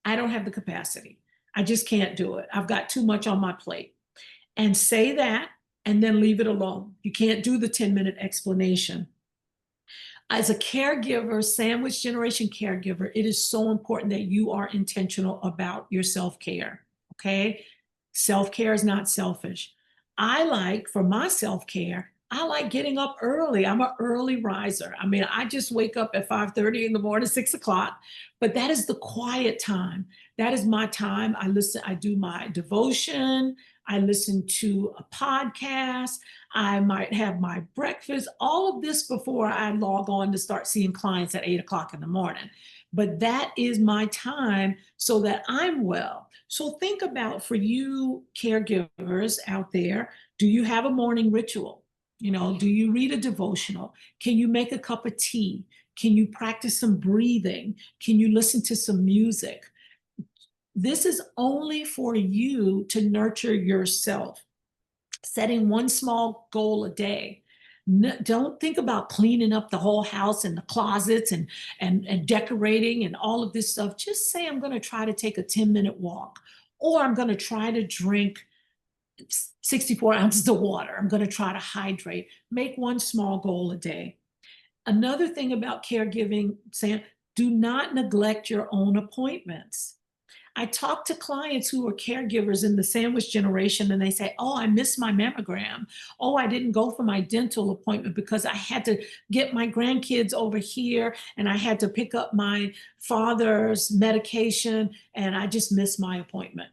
I don't have the capacity. I just can't do it. I've got too much on my plate. And say that and then leave it alone. You can't do the 10-minute explanation. As a caregiver, sandwich generation caregiver, it is so important that you are intentional about your self care. Okay. Self care is not selfish. For my self care, I like getting up early. I'm an early riser. I mean, I just wake up at 5:30 in the morning, 6 o'clock, but that is the quiet time. That is my time. I do my devotion. I listen to a podcast. I might have my breakfast, all of this before I log on to start seeing clients at 8 o'clock in the morning. But that is my time so that I'm well. So think about, for you caregivers out there, do you have a morning ritual? Do you read a devotional? Can you make a cup of tea? Can you practice some breathing? Can you listen to some music? This is only for you to nurture yourself, setting one small goal a day. Don't think about cleaning up the whole house and the closets and decorating and all of this stuff. Just say, I'm going to try to take a 10-minute walk, or I'm going to try to drink 64 ounces of water. I'm going to try to hydrate. Make one small goal a day. Another thing about caregiving, Sam, do not neglect your own appointments. I talk to clients who are caregivers in the sandwich generation, and they say, oh, I missed my mammogram. Oh, I didn't go for my dental appointment because I had to get my grandkids over here and I had to pick up my father's medication and I just missed my appointment.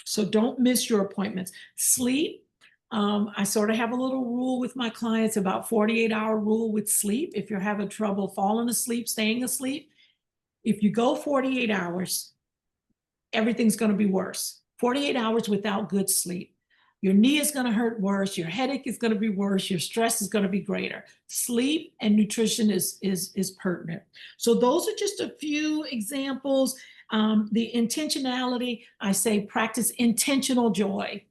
So don't miss your appointments. Sleep. I sort of have a little rule with my clients about 48-hour rule with sleep. If you're having trouble falling asleep, staying asleep, if you go 48 hours, everything's going to be worse. 48 hours without good sleep, your knee is going to hurt worse, your headache is going to be worse, your stress is going to be greater. Sleep and nutrition is pertinent. So those are just a few examples. The intentionality, I say practice intentional joy.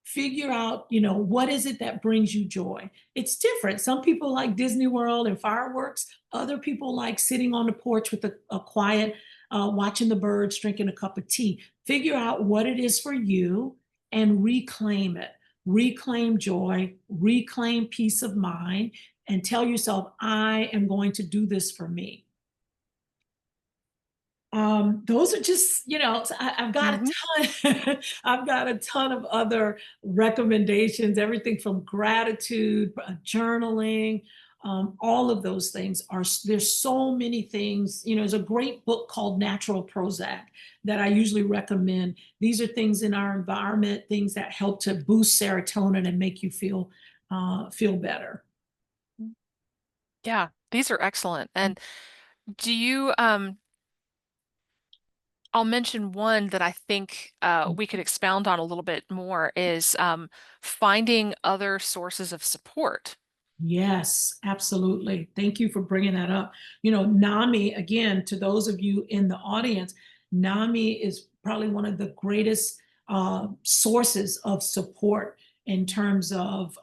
Figure out, what is it that brings you joy? It's different. Some people like Disney World and fireworks. Other people like sitting on the porch with a quiet, watching the birds, drinking a cup of tea. Figure out what it is for you and reclaim it. Reclaim joy, reclaim peace of mind, and tell yourself, I am going to do this for me. Those are just, I've got a Mm-hmm. ton, I've got a ton of other recommendations, everything from gratitude, journaling, all of those things there's so many things. There's a great book called Natural Prozac that I usually recommend. These are things in our environment, things that help to boost serotonin and make you feel better. Yeah, these are excellent. And do you, I'll mention one that I think we could expound on a little bit more is finding other sources of support. Yes, absolutely. Thank you for bringing that up. NAMI, again, to those of you in the audience, NAMI is probably one of the greatest sources of support in terms of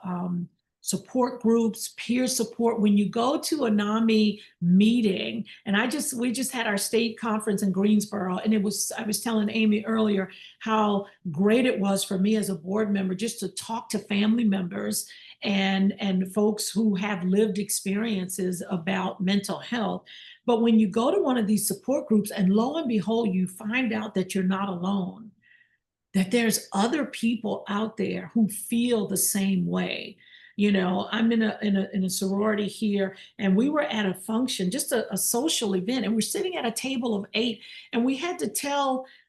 support groups, peer support. When you go to a NAMI meeting, and we just had our state conference in Greensboro, and I was telling Amy earlier how great it was for me as a board member just to talk to family members and folks who have lived experiences about mental health. But when you go to one of these support groups, and lo and behold, you find out that you're not alone, that there's other people out there who feel the same way. I'm in a sorority here, and we were at a function, just a social event, and we're sitting at a table of 8, and we had to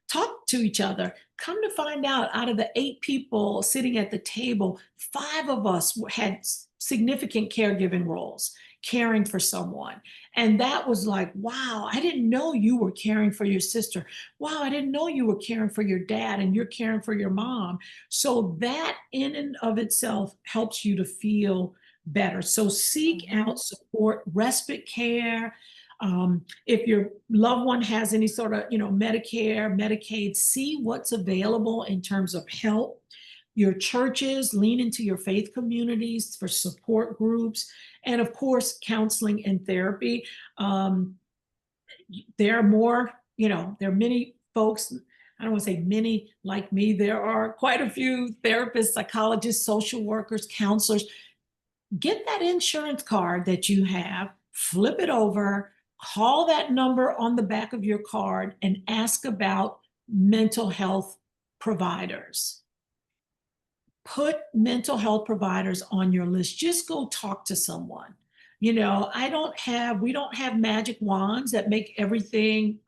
talk to each other. Come to find out of the 8 people sitting at the table, 5 of us had significant caregiving roles, caring for someone. And that was like, wow, I didn't know you were caring for your sister. Wow, I didn't know you were caring for your dad and you're caring for your mom. So that in and of itself helps you to feel better. So seek Mhm. out support, respite care. If your loved one has any sort of, Medicare, Medicaid, see what's available in terms of help. Your churches, lean into your faith communities for support groups, and of course, counseling and therapy. Um, there are more, there are many folks, I don't want to say many like me, there are quite a few therapists, psychologists, social workers, counselors. Get that insurance card that you have, flip it over, call that number on the back of your card, and ask about mental health providers. Put mental health providers on your list. Just go talk to someone. We don't have magic wands that make everything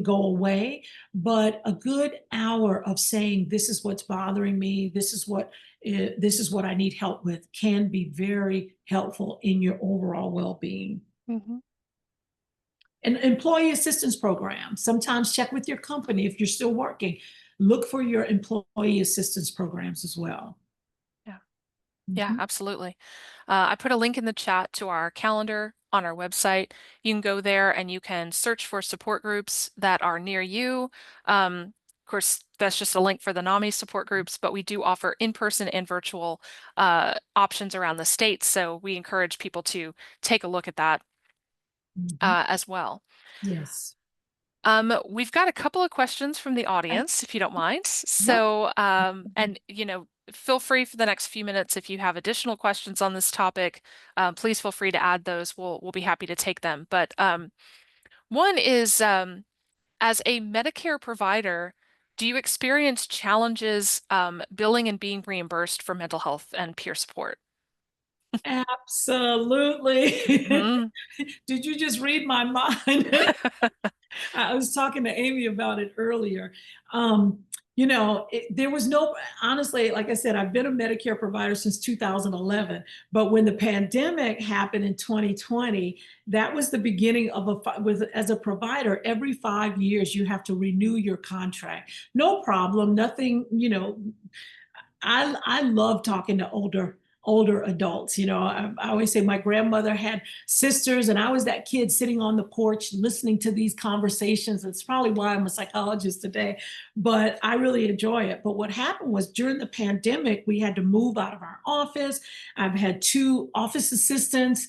go away, but a good hour of saying, this is what's bothering me, this is what I need help with, can be very helpful in your overall well-being. Mhm. And employee assistance programs, sometimes check with your company if you're still working. Look for your employee assistance programs as well. Yeah. Yeah, Mhm. absolutely. I put a link in the chat to our calendar on our website. You can go there and you can search for support groups that are near you. Of course, that's just a link for the NAMI support groups, but we do offer in-person and virtual options around the state. So we encourage people to take a look at that Mhm. as well. Yes. We've got a couple of questions from the Okay. audience, if you don't mind. Yep. So, and feel free for the next few minutes if you have additional questions on this topic. Please feel free to add those. We'll be happy to take them. But one is, as a Medicare provider, do you experience challenges billing and being reimbursed for mental health and peer support? Absolutely. Mhm. Did you just read my mind? I was talking to Amy about it earlier. Um, there was no, honestly, like I said, I've been a Medicare provider since 2011. But when the pandemic happened in 2020, that was the beginning of as a provider, every 5 years, you have to renew your contract. No problem, nothing, I love talking to older adults. I always say my grandmother had sisters, and I was that kid sitting on the porch listening to these conversations. It's probably why I'm a psychologist today, but I really enjoy it. But what happened was during the pandemic, we had to move out of our office. I've had 2 office assistants.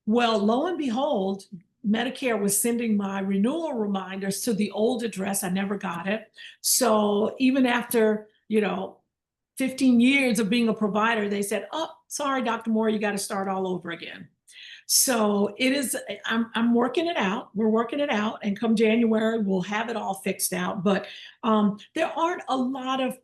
Well, lo and behold, Medicare was sending my renewal reminders to the old address. I never got it. So even after, 15 years of being a provider, they said, oh, sorry, Dr. Moore, you got to start all over again. So it is, I'm working it out. We're working it out. And come January, we'll have it all fixed out. But there aren't a lot of,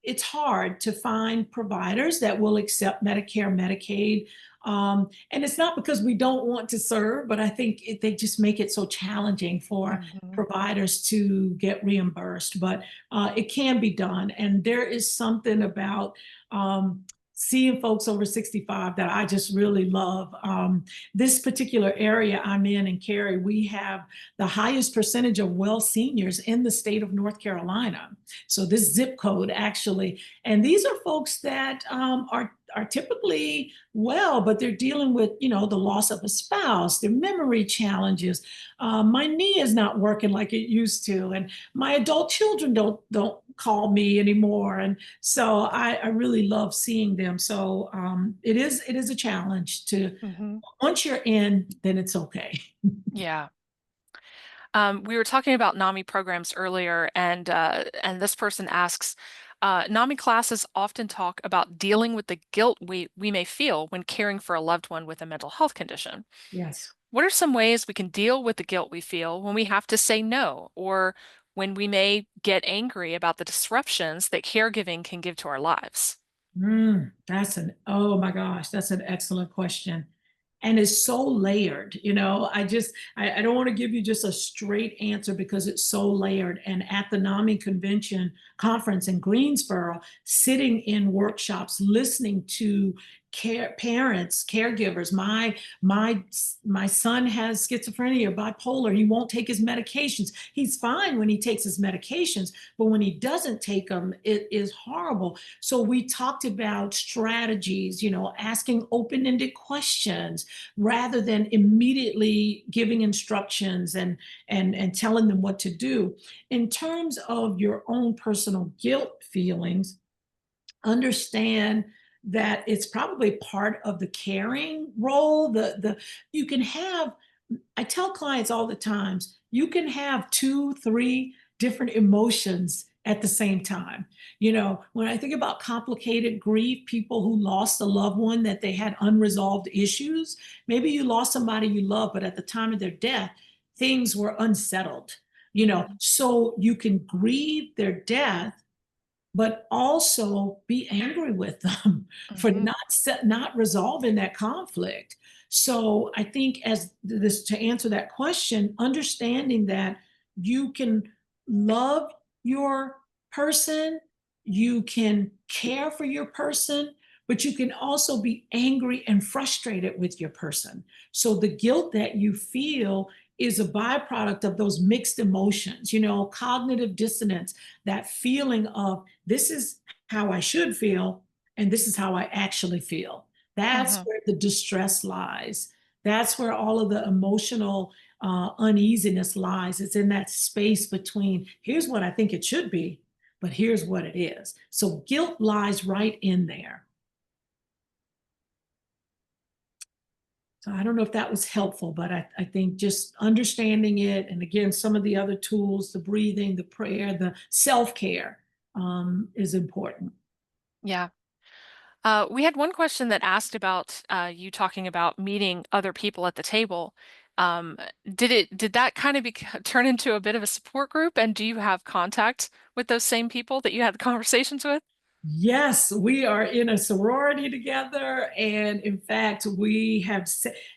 it's hard to find providers that will accept Medicare, Medicaid. And it's not because we don't want to serve, but I think they just make it so challenging for Mhm. providers to get reimbursed. But it can be done. And there is something about seeing folks over 65 that I just really love. This particular area I'm in Cary, we have the highest percentage of well seniors in the state of North Carolina. So this zip code actually, and these are folks that are typically well, but they're dealing with the loss of a spouse, their memory challenges. My knee is not working like it used to, and my adult children don't call me anymore. And so I really love seeing them. So it is a challenge to Hmm. once you're in, then it's okay. Yeah. We were talking about NAMI programs earlier, and this person asks, NAMI classes often talk about dealing with the guilt we may feel when caring for a loved one with a mental health condition. Yes. What are some ways we can deal with the guilt we feel when we have to say no, or when we may get angry about the disruptions that caregiving can give to our lives? Oh my gosh, that's an excellent question. And it's so layered, I don't want to give you just a straight answer because it's so layered. And at the NAMI convention conference in Greensboro, sitting in workshops, listening to parents, caregivers. My son has schizophrenia, bipolar. He won't take his medications. He's fine when he takes his medications, but when he doesn't take them, it is horrible. So we talked about strategies, asking open-ended questions rather than immediately giving instructions and telling them what to do. In terms of your own personal guilt feelings, understand that it's probably part of the caring role. The you can have I tell clients all the times, you can have 2, 3 different emotions at the same time. When I think about complicated grief, people who lost a loved one that they had unresolved issues, maybe you lost somebody you love, but at the time of their death, things were unsettled. Hmm. So you can grieve their death but also be angry with them for Hmm. not resolving that conflict. So I think as this to answer that question, understanding that you can love your person, you can care for your person, but you can also be angry and frustrated with your person. So the guilt that you feel is a byproduct of those mixed emotions, cognitive dissonance, that feeling of this is how I should feel, and this is how I actually feel. That's Hmm. where the distress lies. That's where all of the emotional uneasiness lies. It's in that space between here's what I think it should be, but here's what it is. So guilt lies right in there. So I don't know if that was helpful, but I think just understanding it, and again, some of the other tools, the breathing, the prayer, the self care is important. Yeah. We had one question that asked about you talking about meeting other people at the table. Um, did that kind of turn into a bit of a support group? And do you have contact with those same people that you had the conversations with? Yes, we are in a sorority together, and in fact,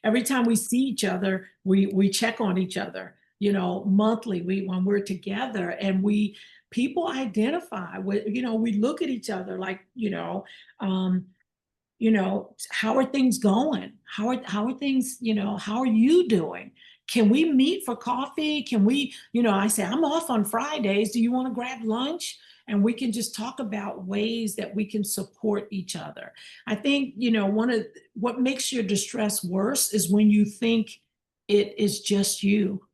every time we see each other, we check on each other. Monthly. We when we're together, and we people identify with. We look at each other like, um, how are things going? How are things, how are you doing? Can we meet for coffee? Can we, I say, I'm off on Fridays. Do you want to grab lunch? And we can just talk about ways that we can support each other. I think, one of what makes your distress worse is when you think it is just you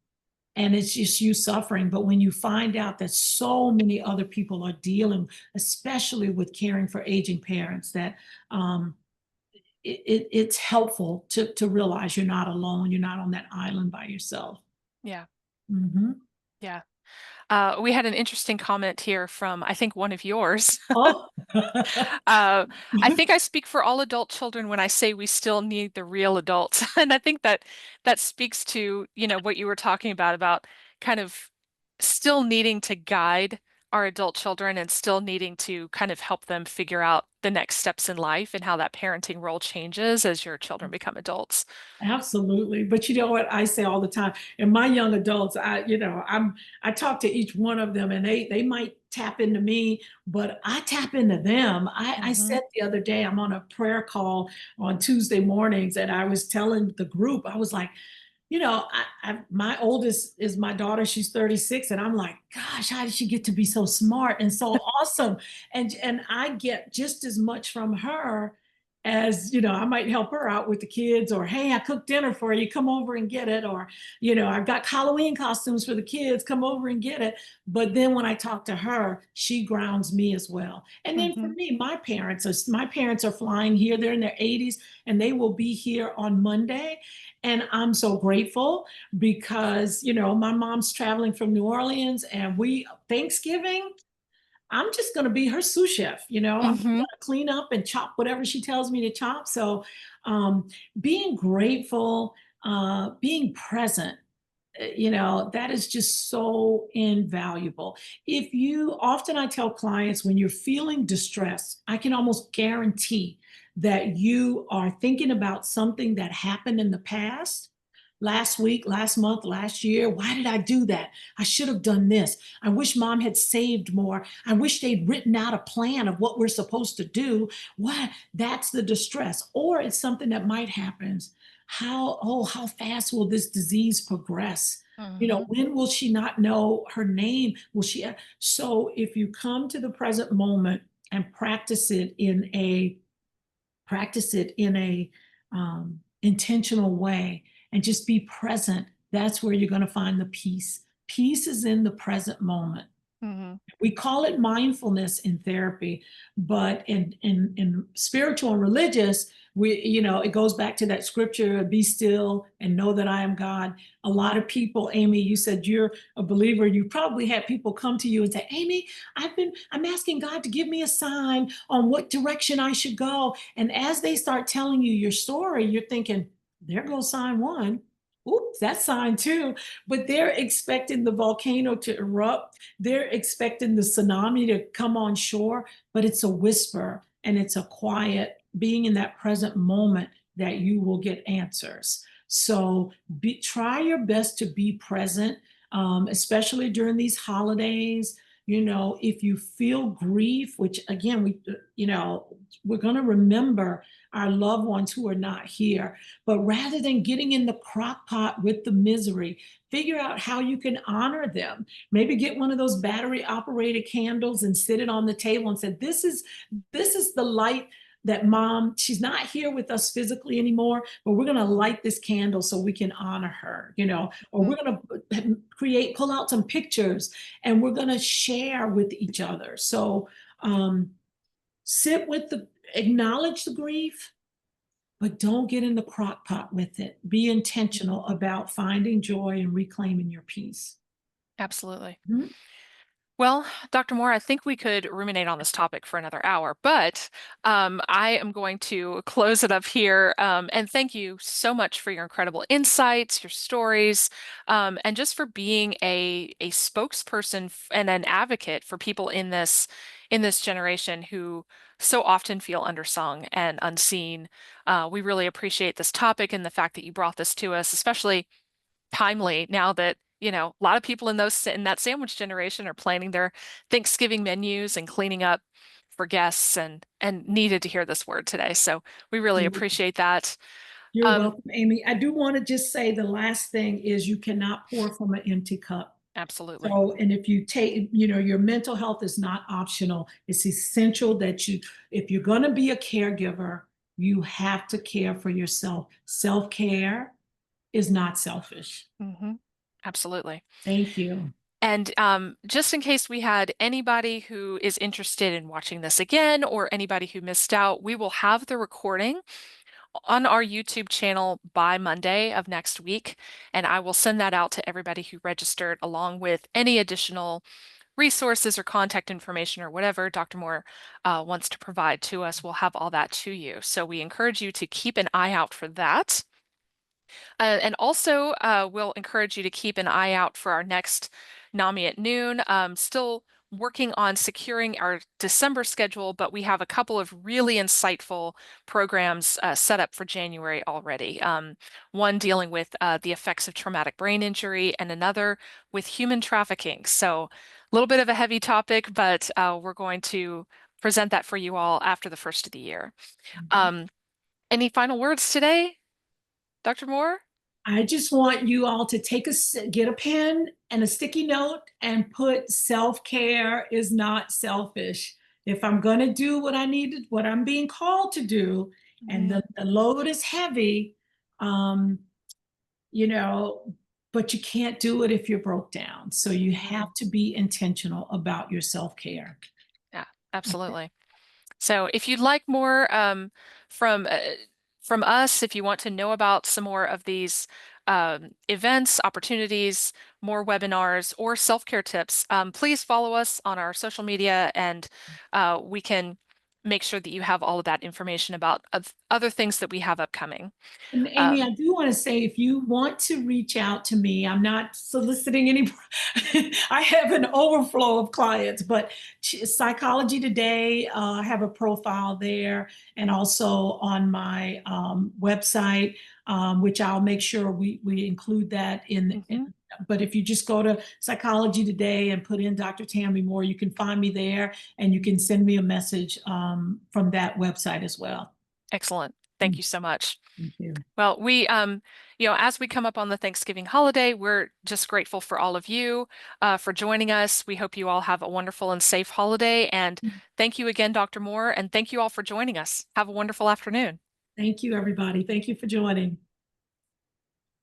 and it's just you suffering. But when you find out that so many other people are dealing, especially with caring for aging parents, that it's helpful to realize you're not alone. You're not on that island by yourself. Yeah, Mhm. yeah. We had an interesting comment here from, I think, one of yours. Oh. I think I speak for all adult children when I say we still need the real adults. And I think that that speaks to, what you were talking about kind of still needing to guide our adult children and still needing to kind of help them figure out the next steps in life and how that parenting role changes as your children become adults. Absolutely. But you know what I say all the time, and my young adults, I talk to each one of them and they might tap into me, but I tap into them. I Hmm. said the other day, I'm on a prayer call on Tuesday mornings, and I was telling the group, I was like, my oldest is my daughter. She's 36, and I'm like, gosh, how did she get to be so smart and so awesome? And I get just as much from her as I might help her out with the kids, or hey, I cooked dinner for you, come over and get it, or I've got Halloween costumes for the kids, come over and get it. But then when I talk to her, she grounds me as well. And then for Hmm. me, my parents are flying here. They're in their 80s, and they will be here on Monday. And I'm so grateful because my mom's traveling from New Orleans, and we Thanksgiving, I'm just going to be her sous chef. I'm going Hmm. to clean up and chop whatever she tells me to chop. So, um, being grateful, being present, that is just so invaluable. If you often, I tell clients, when you're feeling distressed, I can almost guarantee that you are thinking about something that happened in the past, last week, last month, last year. Why did I do that? I should have done this. I wish mom had saved more. I wish they'd written out a plan of what we're supposed to do. What? That's the distress. Or it's something that might happen. How fast will this disease progress? Hmm. When will she not know her name? Will she? So if you come to the present moment and practice it in a intentional way, and just be present, that's where you're going to find the peace. Peace is in the present moment. Hmm. We call it mindfulness in therapy, but in spiritual and religious, it goes back to that scripture, be still and know that I am God. A lot of people, Amy, you said you're a believer. You probably had people come to you and say, Amy, I'm asking God to give me a sign on what direction I should go. And as they start telling you your story, you're thinking, there goes sign one. Oops, that's sign two. But they're expecting the volcano to erupt, they're expecting the tsunami to come on shore, but it's a whisper, and it's a quiet being in that present moment that you will get answers. So try your best to be present, especially during these holidays. If you feel grief, which again, we're going to remember our loved ones who are not here, but rather than getting in the crock pot with the misery, figure out how you can honor them. Maybe get one of those battery operated candles and sit it on the table and say, this is the light that mom, she's not here with us physically anymore, but we're going to light this candle so we can honor her, or we're going to pull out some pictures, and we're going to share with each other. So sit with acknowledge the grief, but don't get in the crock pot with it. Be intentional about finding joy and reclaiming your peace. Absolutely. Mhm. Well, Dr. Moore, I think we could ruminate on this topic for another hour, but I am going to close it up here. And thank you so much for your incredible insights, your stories, and just for being a spokesperson and an advocate for people in this generation who so often feel undersung and unseen. We really appreciate this topic and the fact that you brought this to us, especially timely now that, a lot of people in that sandwich generation are planning their Thanksgiving menus and cleaning up for guests and needed to hear this word today. So we really appreciate that. You're Um, welcome, Amy. I do want to just say the last thing is you cannot pour from an empty cup. Absolutely. So, and if you take, your mental health is not optional. It's essential that if you're going to be a caregiver, you have to care for yourself. Self-care is not selfish. Hmm. Absolutely. Thank you. And just in case we had anybody who is interested in watching this again or anybody who missed out, we will have the recording on our YouTube channel by Monday of next week, and I will send that out to everybody who registered, along with any additional resources or contact information or whatever Dr. Moore wants to provide to us. We'll have all that to you. So we encourage you to keep an eye out for that. And also, we'll encourage you to keep an eye out for our next NAMI at noon. Still working on securing our December schedule, but we have a couple of really insightful programs set up for January already. One dealing with the effects of traumatic brain injury, and another with human trafficking. So a little bit of a heavy topic, but we're going to present that for you all after the first of the year. Um, any final words today, Dr. Moore? I just want you all to get a pen and a sticky note and put self-care is not selfish. If I'm going to do what I'm being called to do, and Mm, the load is heavy, um, you know, but you can't do it if you're broke down. So you have mhm. to be intentional about your self-care. Yeah, Okay. absolutely. So if you'd like more from uh, from us, if you want to know about some more of these events, opportunities, more webinars, or self-care tips, please follow us on our social media, and we can make sure that you have all of that information about other things that we have upcoming. And Amy, I Um, do want to say, if you want to reach out to me, I'm not soliciting any, I have an overflow of clients, but Psychology Today, I have a profile there, and also on my website, which I'll make sure we include that mhm. but if you just go to Psychology Today and put in Dr. Tammy Moore, you can find me there, and you can send me a message from that website as well. Excellent. Thank you so much. Thank you. Well, as we come up on the Thanksgiving holiday, we're just grateful for all of you for joining us. We hope you all have a wonderful and safe holiday. And thank you again, Dr. Moore, and thank you all for joining us. Have a wonderful afternoon. Thank you, everybody. Thank you for joining.